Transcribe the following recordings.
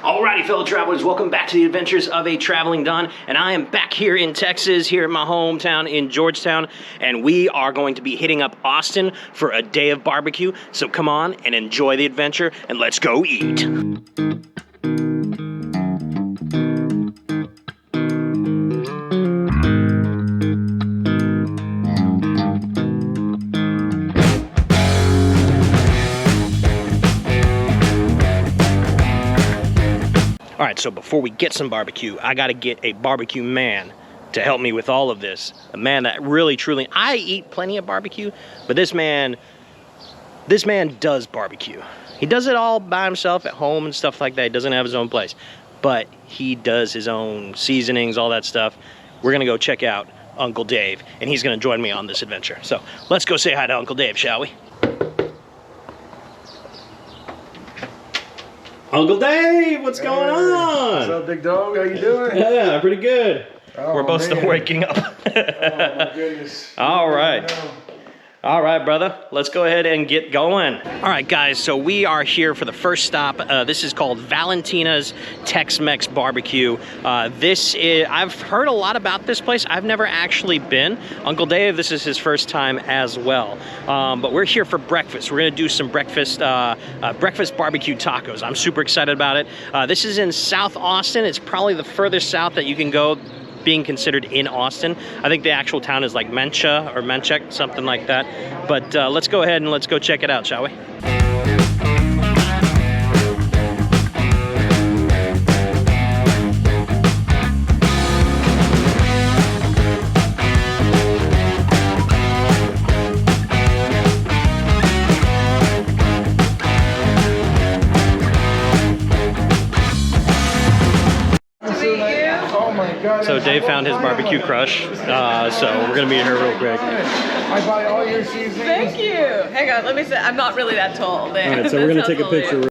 Alrighty, fellow travelers, welcome back to the adventures of a traveling Don, and I am back here in Texas, here in my hometown in Georgetown, and we are going to be hitting up Austin for a day of barbecue. So come on and enjoy the adventure, and let's go eat. All right, so before we get some barbecue, I got to get a barbecue man to help me with all of this. A man that really, truly, I eat plenty of barbecue, but this man does barbecue. He does it all by himself at home and stuff like that. He doesn't have his own place, but he does his own seasonings, all that stuff. We're gonna go check out Uncle Dave, and he's gonna join me on this adventure. So let's go say hi to Uncle Dave, shall we? Uncle Dave, what's going on? What's up, big dog? How you doing? Yeah, pretty good. Oh, we're both still waking up. Oh my goodness. All right. All right, brother. Let's go ahead and get going. All right, guys. So we are here for the first stop. This is called Valentina's Tex-Mex Barbecue. I've heard a lot about this place. I've never actually been. Uncle Dave, this is his first time as well. But we're here for breakfast. We're gonna do some breakfast barbecue tacos. I'm super excited about it. This is in South Austin. It's probably the furthest south that you can go, being considered in Austin. I think the actual town is like Mencha or Menchek, something like that. But let's go ahead and let's go check it out, shall we? So Dave found his barbecue crush, so we're gonna be in here real quick. I buy all your seasonings. Thank you. Hang on, let me say, I'm not really that tall. All right, so we're gonna take a picture.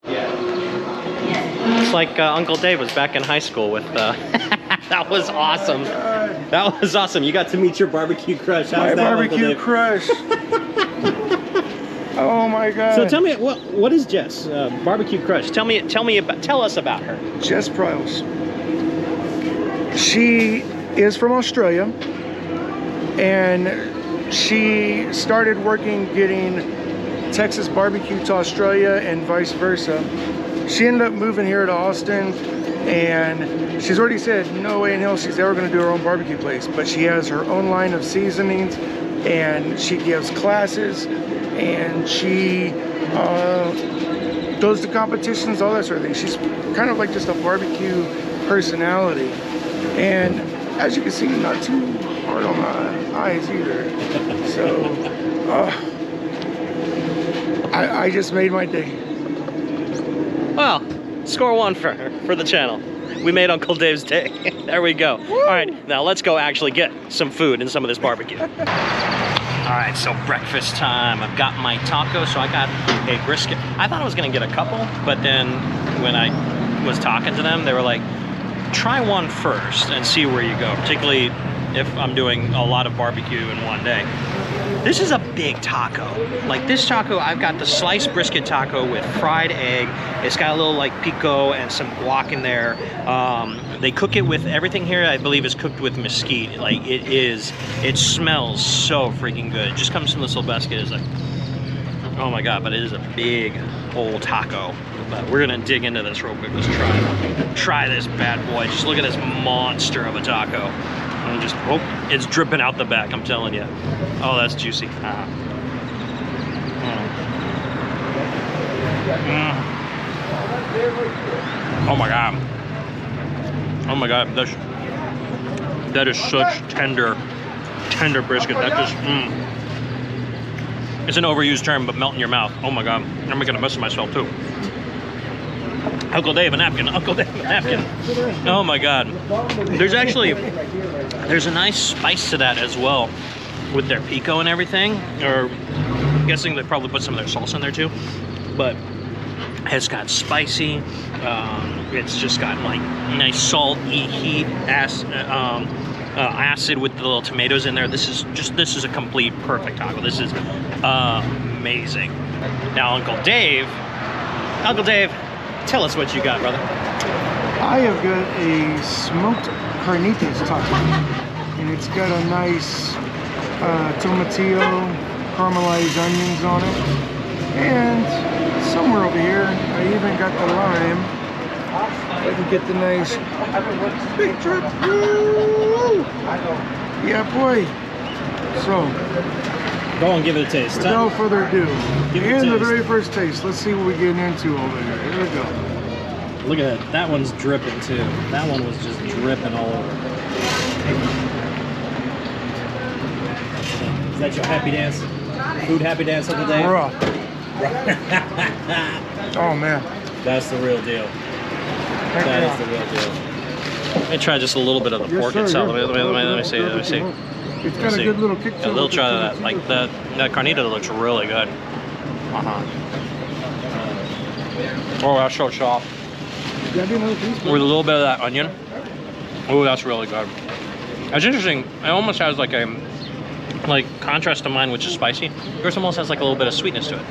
It's like Uncle Dave was back in high school with, that was awesome. That was awesome. You got to meet your barbecue crush. How's My that, barbecue crush. Oh my God. So tell me, what is Jess, barbecue crush? Tell us about her. Jess Pryles. She is from Australia, and she started working getting Texas BBQ to Australia and vice versa. She ended up moving here to Austin, and she's already said no way in hell she's ever going to do her own barbecue place, but she has her own line of seasonings, and she gives classes, and she goes to competitions, all that sort of thing. She's kind of like just a barbecue personality, and as you can see, not too hard on the eyes either. So I just made my day. Well, score one for her, for the channel. We made Uncle Dave's day. There we go. Woo! All right, now let's go actually get some food and some of this barbecue. All right, so breakfast time. I've got my taco, so I got a brisket. I thought I was gonna get a couple, but then when I was talking to them, they were like, try one first and see where you go, particularly if I'm doing a lot of barbecue in one day. This is a big taco. Like this taco, I've got the sliced brisket taco with fried egg. It's got a little like pico and some guac in there. They cook it with everything here, I believe, is cooked with mesquite. Like it smells so freaking good. It just comes from this little basket. It's like, oh my God, but it is a big old taco. But we're gonna dig into this real quick. Let's try this bad boy. Just look at this monster of a taco. And just, oh, it's dripping out the back, I'm telling you. Oh, that's juicy. Oh my God. Oh my God, that is such tender brisket. That just, it's an overused term, but melt in your mouth. Oh my God, I'm making a mess of myself too. Uncle Dave, a napkin. Uncle Dave, a napkin. Oh my God. There's a nice spice to that as well with their pico and everything. Or I'm guessing they probably put some of their salsa in there too. But it's got spicy. It's just got like nice salt, heat, acid with the little tomatoes in there. This is a complete perfect taco. This is amazing. Now Uncle Dave Uncle Dave, tell us what you got, brother. I have got a smoked carnitas taco, and it's got a nice tomatillo, caramelized onions on it, and somewhere over here I even got the lime. I can get the nice big trip. Woo! Yeah, boy. So, Go and give it a taste. without further ado, Give it a in the taste. very first taste, let's see what we're getting into over here. Here we go. Look at that. That one's dripping too. That one was just dripping all over. Is that your happy dance? Food happy dance of the day? Bruh. Oh man. That's the real deal. Heck That yeah. is the real deal. Let me try just a little bit of the Yes, pork sir, itself. yeah. Let me see. Let me see. It's got Let's a see. good little kick to Yeah, it. they'll try that. Like that carnita looks really good. Oh, that's so soft. Gotta be another piece, With a little bit of that onion. Oh, that's really good. It's interesting. It almost has like a contrast to mine, which is spicy. Yours almost has like a little bit of sweetness to it,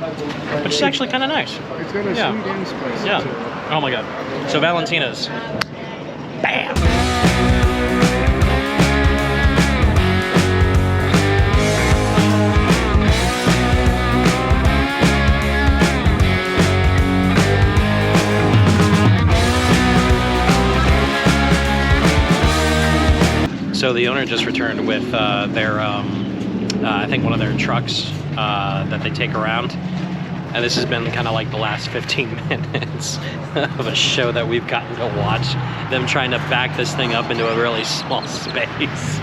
which is actually kind of nice. It's got a Yeah. sweet and spicy to it. Yeah. Oh my god. So Valentina's. Bam. So the owner just returned with their, I think one of their trucks that they take around. And this has been kind of like the last 15 minutes of a show that we've gotten to watch. Them trying to back this thing up into a really small space.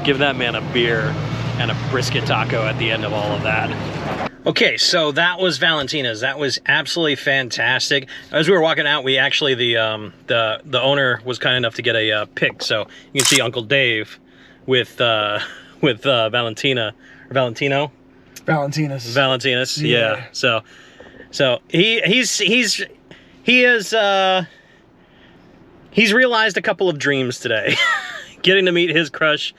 Give that man a beer and a brisket taco at the end of all of that. Okay, so that was Valentina's. That was absolutely fantastic. As we were walking out, we actually, the owner was kind enough to get a pic. So you can see Uncle Dave with Valentina, or Valentino? Valentina's. Yeah. So he's realized a couple of dreams today. Getting to meet his crush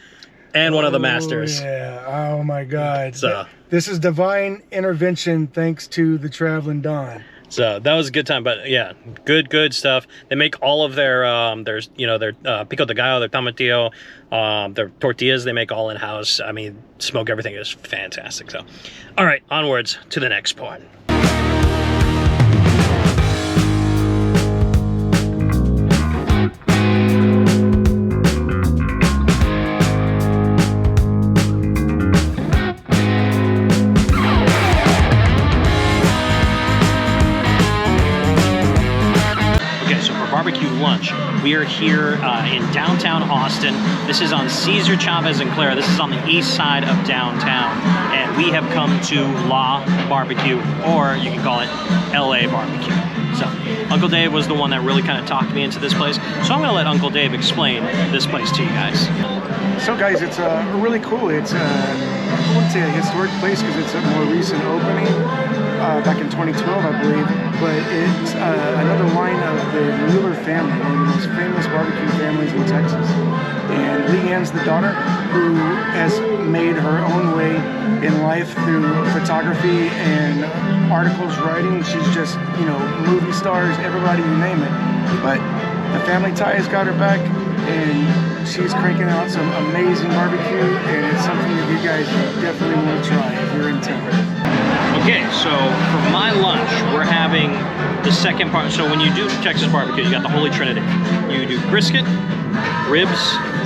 and one of the masters. Yeah. Oh my God. So This is divine intervention thanks to the Traveling Don. So that was a good time, but yeah, good stuff. They make all of their pico de gallo, their tomatillo, their tortillas. They make all in house. I mean, smoke everything is fantastic. So, all right, onwards to the next part. Barbecue lunch. We are here in downtown Austin. This is on Cesar Chavez and Clara. This is on the east side of downtown. And we have come to La Barbecue, or you can call it LA Barbecue. So Uncle Dave was the one that really kind of talked me into this place. So I'm going to let Uncle Dave explain this place to you guys. So guys, it's really cool. It's I wouldn't say a historic place because it's a more recent opening back in 2012, I believe. But it's another line of the Mueller family, one of the most famous barbecue families in Texas. And Leanne's the daughter who has made her own way in life through photography and articles writing. She's just, you know, movie stars, everybody, you name it. But the family tie has got her back, and she's cranking out some amazing barbecue, and it's something that you guys definitely want to try if you're in town. Okay, so for my lunch, we're having the second part. So when you do Texas barbecue, you got the Holy Trinity. You do brisket, ribs,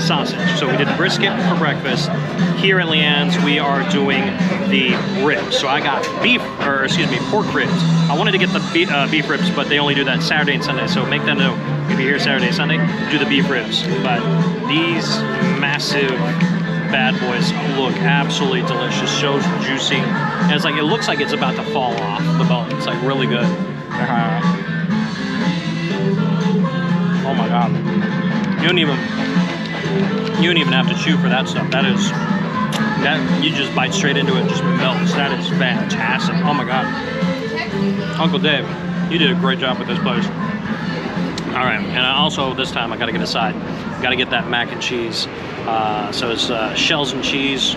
sausage. So we did brisket for breakfast. Here at Leanne's, we are doing the ribs. So I got pork ribs. I wanted to get the beef ribs, but they only do that Saturday and Sunday. So make them know, if you're here Saturday and Sunday, do the beef ribs. But these massive bad boys look absolutely delicious, so juicy, and it's like, it looks like it's about to fall off the bone. It's like really good. Oh my god, you don't even have to chew for that stuff. That you just bite straight into it, and just melts. That is fantastic. Oh my god, Uncle Dave, you did a great job with this place. All right, and also this time I got to get a side. Got to get that mac and cheese. So it's shells and cheese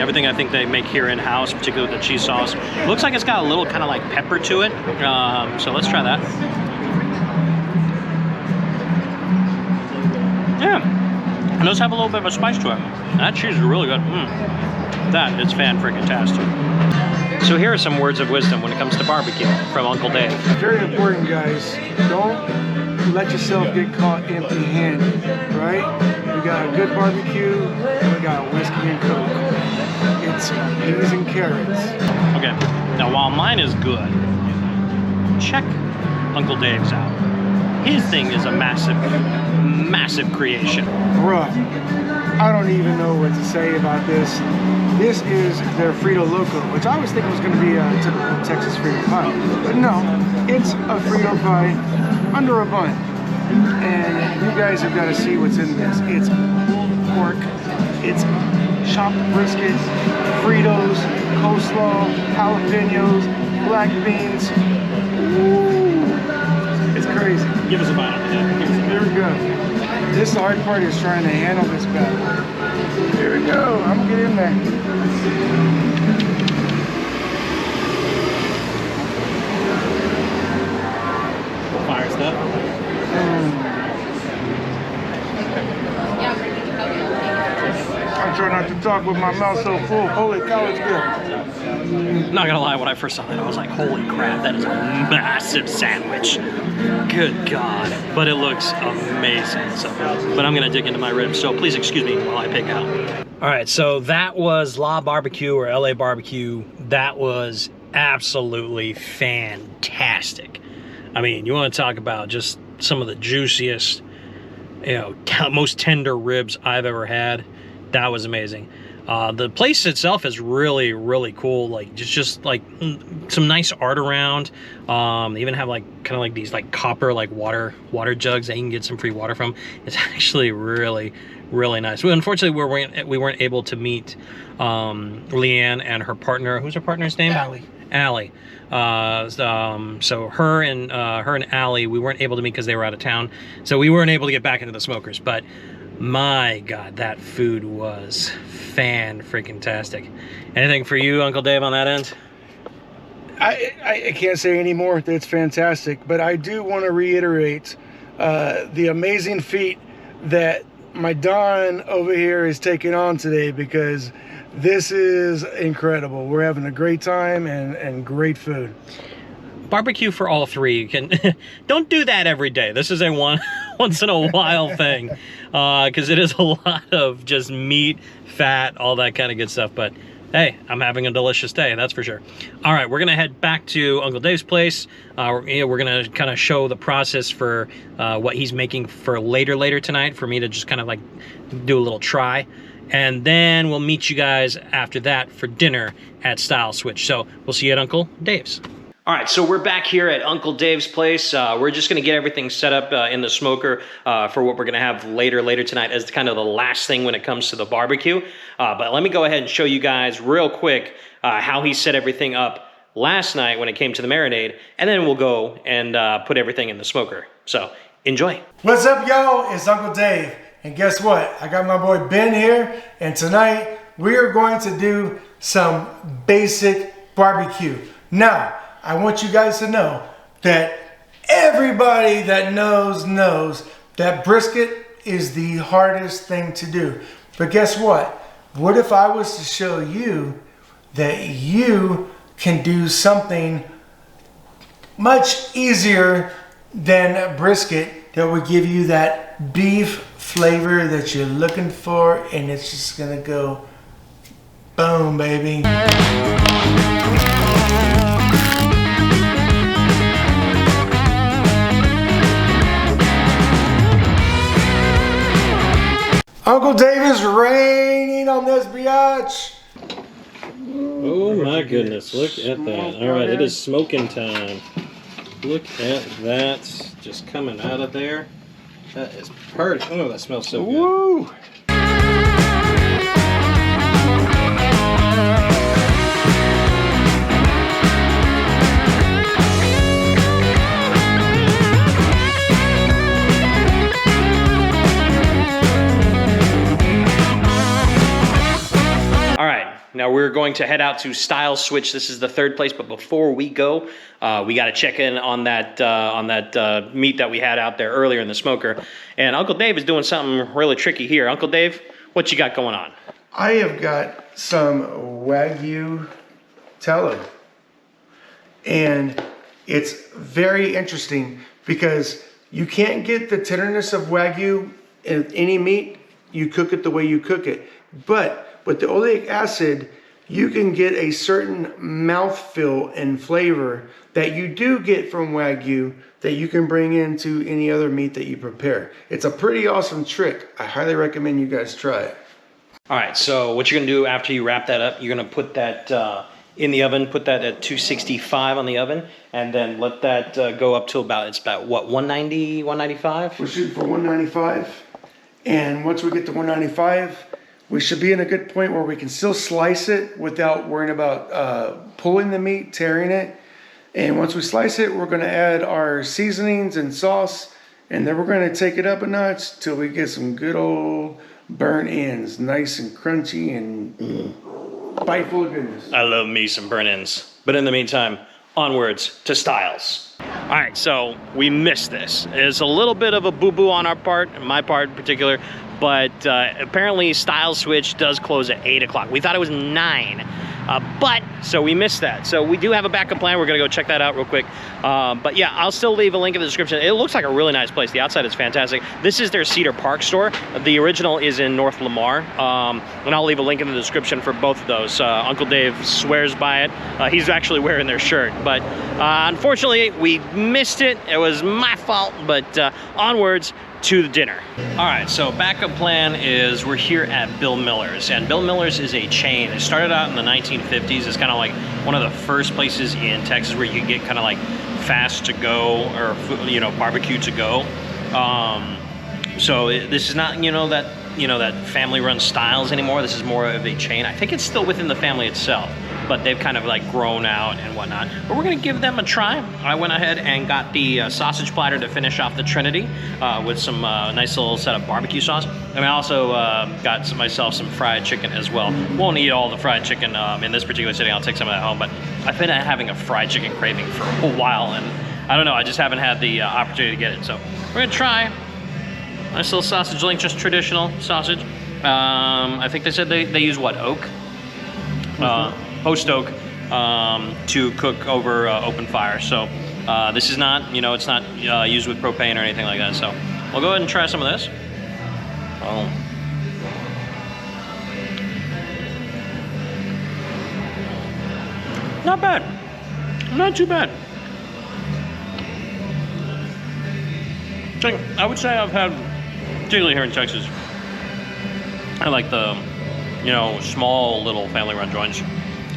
Everything I think they make here in-house, particularly with the cheese sauce. Looks like it's got a little kind of like pepper to it. So let's try that. Yeah, it does have a little bit of a spice to it. That cheese is really good. That is fan-freaking-tastic. So here are some words of wisdom when it comes to barbecue from Uncle Dave. Very important, guys. Don't let yourself get caught empty-handed, right? We got a good barbecue, and we got whiskey and Coke. It's peas and carrots. Okay, now while mine is good, check Uncle Dave's out. His thing is a massive, massive creation. Bruh, I don't even know what to say about this. This is their Frito Loco, which I was thinking was going to be a typical Texas Frito pie. But no, it's a Frito pie under a bun. And you guys have got to see what's in this. It's pork, it's chopped brisket, Fritos, coleslaw, jalapenos, black beans. Woo! It's crazy. Give us a bite on that. Here we go. This hard part is trying to handle this bad. Here we go. I'm gonna get in there. Fire stuff. I'm trying not to talk with my mouth so full. Holy cow, it's good. Not gonna lie, when I first saw that, I was like, holy crap, that is a massive sandwich. Good God. But it looks amazing. So, but I'm gonna dig into my ribs, so please excuse me while I pick out. All right, so that was La Barbecue or LA Barbecue. That was absolutely fantastic. I mean, you want to talk about just some of the juiciest, you know, most tender ribs I've ever had. That was amazing. The place itself is really, really cool. Like just like some nice art around. They even have like kind of like these like copper like water jugs that you can get some free water from. It's actually really, really nice. Well, unfortunately, we weren't able to meet Leanne and her partner. Who's her partner's name? Allie. So her and Allie, we weren't able to meet because they were out of town. So we weren't able to get back into the smokers. But my God, that food was fan-freaking-tastic. Anything for you, Uncle Dave, on that end? I can't say any more. It's fantastic. But I do want to reiterate the amazing feat that my Don over here is taking on today, because this is incredible. We're having a great time and great food. Barbecue for all three. You can don't do that every day. This is a once in a while thing, because it is a lot of just meat, fat, all that kind of good stuff. But hey, I'm having a delicious day, that's for sure. All right, we're gonna head back to Uncle Dave's place. We're gonna kind of show the process for what he's making for later tonight, for me to just kind of like do a little try. And then we'll meet you guys after that for dinner at Style Switch. So we'll see you at Uncle Dave's. All right, so we're back here at Uncle Dave's place. We're just gonna get everything set up in the smoker for what we're gonna have later tonight as kind of the last thing when it comes to the barbecue. But let me go ahead and show you guys real quick how he set everything up last night when it came to the marinade, and then we'll go and put everything in the smoker. So enjoy. What's up, y'all? It's Uncle Dave. And guess what? I got my boy Ben here, and tonight we are going to do some basic barbecue. Now, I want you guys to know that everybody that knows that brisket is the hardest thing to do. But guess what? What if I was to show you that you can do something much easier than brisket that would give you that beef flavor that you're looking for, and it's just gonna go boom, baby. Uncle Dave is raining on this biatch. Oh my goodness, look at that. All right, it is smoking time. Look at that, just coming out of there. That is perfect. Oh, that smells so good. Woo! All right, Now we're going to head out to Style Switch. This is the third place, but before we go, we got to check in on that meat that we had out there earlier in the smoker. And Uncle Dave is doing something really tricky here. Uncle Dave, what you got going on? I have got some Wagyu tallow. And it's very interesting because you can't get the tenderness of Wagyu in any meat. You cook it the way you cook it. But with the oleic acid, you can get a certain mouthfeel and flavor that you do get from Wagyu that you can bring into any other meat that you prepare. It's a pretty awesome trick. I highly recommend you guys try it. All right, so what you're gonna do after you wrap that up, you're gonna put that in the oven, put that at 265 on the oven, and then let that go up to about what, 190, 195? We're shooting for 195. And once we get to 195, we should be in a good point where we can still slice it without worrying about pulling the meat, tearing it. And once we slice it, we're gonna add our seasonings and sauce, and then we're gonna take it up a notch till we get some good old burnt ends, nice and crunchy and bite full of goodness. I love me some burnt ends. But in the meantime, onwards to Styles. All right, so we missed this. It's a little bit of a boo-boo on our part, my part in particular, but apparently Style Switch does close at 8 o'clock. We thought it was 9, so we missed that. So we do have a backup plan. We're gonna go check that out real quick. But yeah, I'll still leave a link in the description. It looks like a really nice place. The outside is fantastic. This is their Cedar Park store. The original is in North Lamar. And I'll leave a link in the description for both of those. Uncle Dave swears by it. He's actually wearing their shirt. But unfortunately, we missed it. It was my fault, but onwards to the dinner. All right, so backup plan is we're here at Bill Miller's, and Bill Miller's is a chain. It started out in the 1950s. It's kind of like one of the first places in Texas where you can get kind of like fast to go or, you know, barbecue to go. This is not, that family run Styles anymore. This is more of a chain. I think it's still within the family itself, but they've kind of like grown out and whatnot. But we're gonna give them a try. I went ahead and got the sausage platter to finish off the Trinity with some nice little set of barbecue sauce. And I also got myself some fried chicken as well. Won't eat all the fried chicken in this particular sitting. I'll take some of that home, but I've been having a fried chicken craving for a while, and I don't know, I just haven't had the opportunity to get it. So we're gonna try. Nice little sausage link, just traditional sausage. I think they said they use what, oak? Post oak to cook over open fire. So this is not, it's not used with propane or anything like that. So we'll go ahead and try some of this. Oh. Not bad. Not too bad. I would say I've had, particularly here in Texas, I like the, small little family run joints.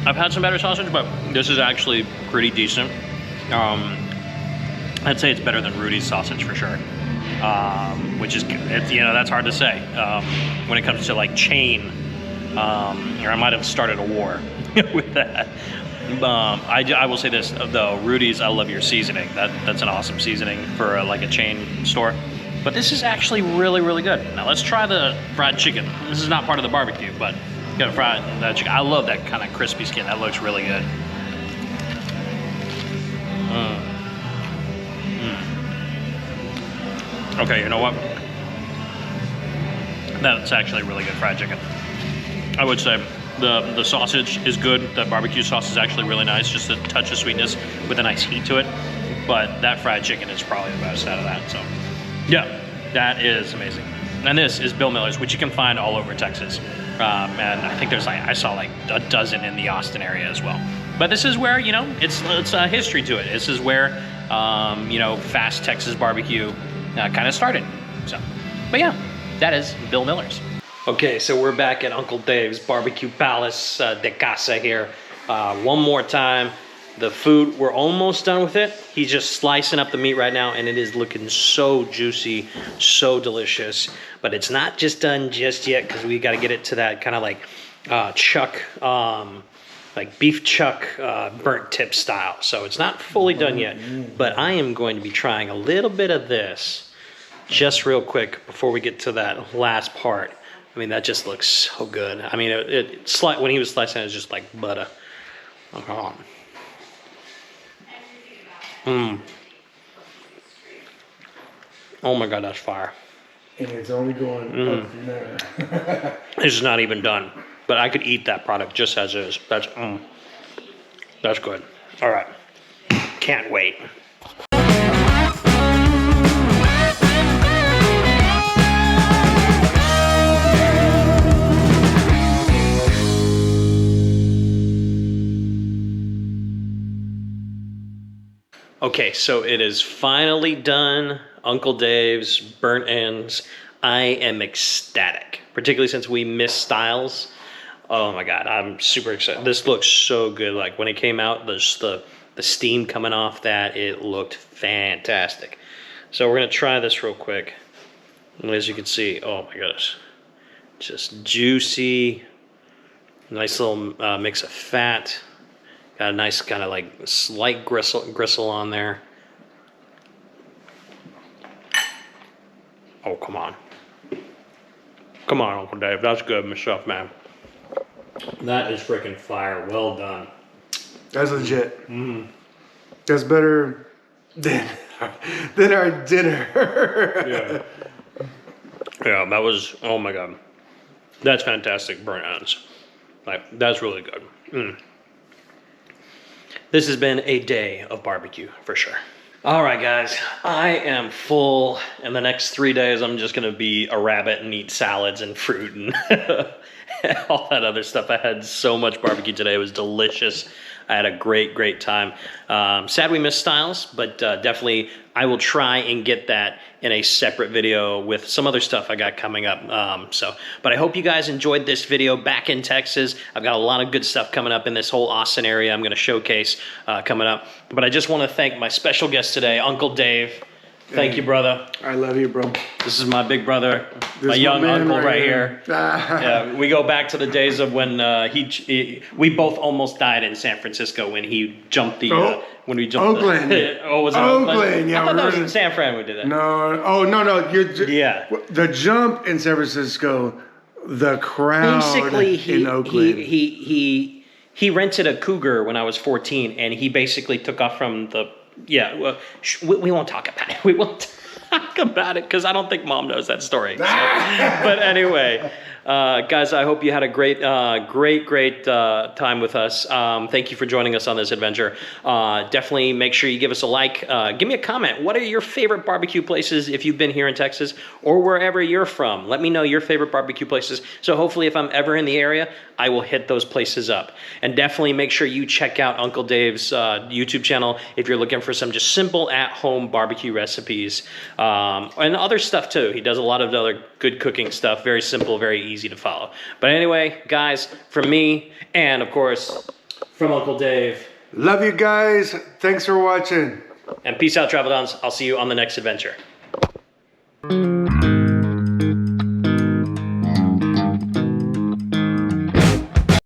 I've had some better sausage, but this is actually pretty decent. I'd say it's better than Rudy's sausage for sure, which is, that's hard to say when it comes to like chain, or I might have started a war with that. I will say this though, Rudy's, I love your seasoning. That's an awesome seasoning for like a chain store. But this is actually really, really good. Now let's try the fried chicken. This is not part of the barbecue, but got fried chicken. I love that kind of crispy skin. That looks really good. Okay, you know what? That's actually really good fried chicken. I would say the sausage is good. The barbecue sauce is actually really nice. Just a touch of sweetness with a nice heat to it. But that fried chicken is probably the best out of that. So yeah, that is amazing. And this is Bill Miller's, which you can find all over Texas. And I think there's I saw like a dozen in the Austin area as well. But this is where, it's a history to it. This is where, fast Texas barbecue kind of started. So, but yeah, that is Bill Miller's. Okay, so we're back at Uncle Dave's Barbecue Palace de Casa here. One more time. The food, we're almost done with it. He's just slicing up the meat right now, and it is looking so juicy, so delicious. But it's not just done just yet, because we got to get it to that kind of like chuck, like beef chuck burnt tip style. So it's not fully done yet, but I am going to be trying a little bit of this just real quick before we get to that last part. I mean, that just looks so good. I mean, when he was slicing, it was just like butter. Oh, oh my God, that's fire. And it's only going up from there. It's not even done, but I could eat that product just as is. That's good. All right, can't wait. Okay, so it is finally done. Uncle Dave's burnt ends. I am ecstatic, particularly since we missed styles. Oh my God, I'm super excited. This looks so good. Like when it came out, the steam coming off that, it looked fantastic. So we're gonna try this real quick. And as you can see, oh my goodness, just juicy, nice little mix of fat. Got a nice kind of like slight gristle on there. Oh, come on. Come on, Uncle Dave. That's good stuff, man. That is freaking fire. Well done. That's legit. That's better than our dinner. Yeah. Yeah, that was, oh my God. That's fantastic, burnt ends. Like, that's really good. This has been a day of barbecue, for sure. All right, guys, I am full. In the next 3 days, I'm just gonna be a rabbit and eat salads and fruit and all that other stuff. I had so much barbecue today. It was delicious. I had a great time. Sad we missed styles, but definitely I will try and get that in a separate video with some other stuff I got coming up. But I hope you guys enjoyed this video back in Texas. I've got a lot of good stuff coming up in this whole Austin area I'm gonna showcase coming up. But I just wanna thank my special guest today, Uncle Dave. Thank you, brother. I love you, bro. This is my big brother, my young uncle right here. Yeah, we go back to the days of when we both almost died in San Francisco when he jumped the when we jumped Oakland. Oh, was it Oakland? Yeah, I thought that was in San Fran we did that. No, oh no, yeah. The jump in San Francisco, the crowd basically in Oakland. He rented a Cougar when I was 14, and he basically took off from the. Yeah, well, we won't talk about it. We won't talk about it because I don't think Mom knows that story. So. But anyway, guys, I hope you had a great time with us. Thank you for joining us on this adventure. Definitely make sure you give us a like. Give me a comment. What are your favorite barbecue places if you've been here in Texas or wherever you're from? Let me know your favorite barbecue places. So hopefully if I'm ever in the area, I will hit those places up. And definitely make sure you check out Uncle Dave's YouTube channel if you're looking for some just simple at-home barbecue recipes and other stuff too. He does a lot of other good cooking stuff. Very simple, very easy to follow. But anyway, guys, from me and of course from Uncle Dave. Love you guys. Thanks for watching. And peace out, Travel Dons. I'll see you on the next adventure.